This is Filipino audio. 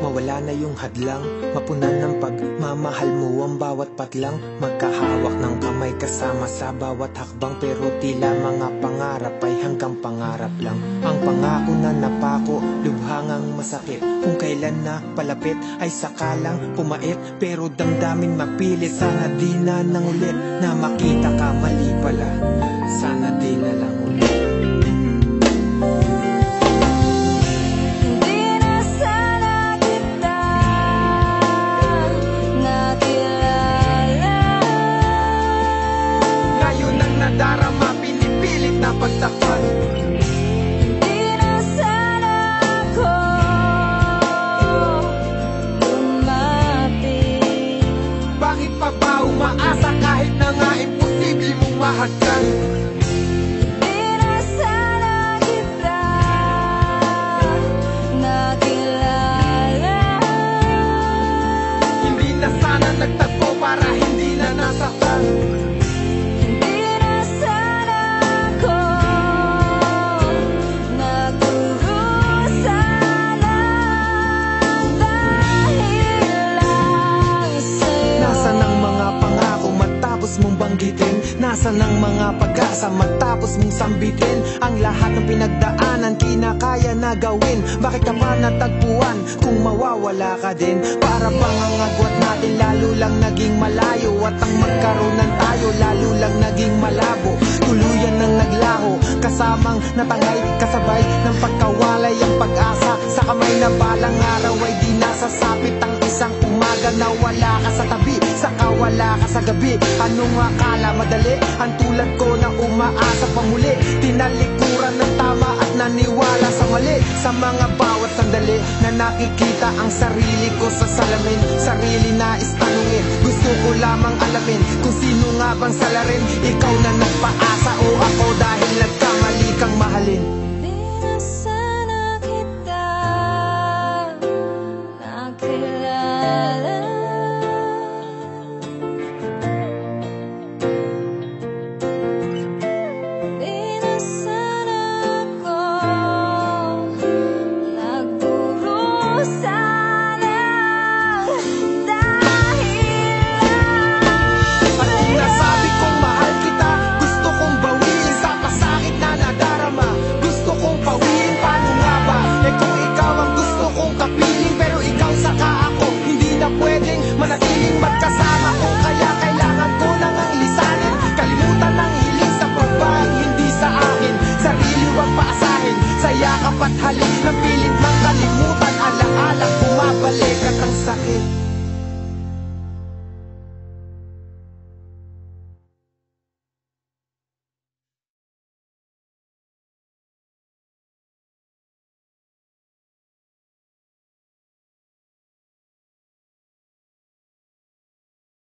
Mawala na yung hadlang, mapunan ng pagmamahal mo ang bawat patlang. Magkahawak ng kamay kasama sa bawat hakbang, pero tila mga pangarap ay hanggang pangarap lang. Ang pangako na napako, lubhangang masakit. Kung kailan na palapit ay sakalang pumait, pero damdamin mapilit. Sana di na nang ulit na makita ka, mali pala. Sana di na lang ulit. Nadarama, pinipilit na pagtakpan. Di na sana ako lumapit. Bakit pa ba umaasa kahit na nga imposible mong mahagkan? Di na sana kita nakilala. Hindi na sana nagtagpo para hindi na nasaktan. Mong banggitin, nasa ng mga pag-asa matapos mong sambitin. Ang lahat ng pinagdaanan kinakaya na gawin. Bakit ka pa natagpuan kung mawawala ka din? Para bang ang agwat natin lalo lang naging malayo, at ang magkaroon tayo lalo lang naging malabo. Tuluyan ng naglaho, kasamang natangay, kasabay ng pagkawalay ang pag-asa. Sa kamay na balang araw ay di nasasapit ang isang umaga na wala ka sa tabi, saka wala ka sa gabi. Anong akala madali? Ang tulad ko na umaasa pamuli, tinalikuran ng tama at naniwala sa mali. Sa mga bawat sandali na nakikita ang sarili ko sa salamin, sarili na istanungin, gusto ko lamang alamin kung sino nga bang salarin. Ikaw na nagpaasa o ako dahil nagkamali kang mahalin.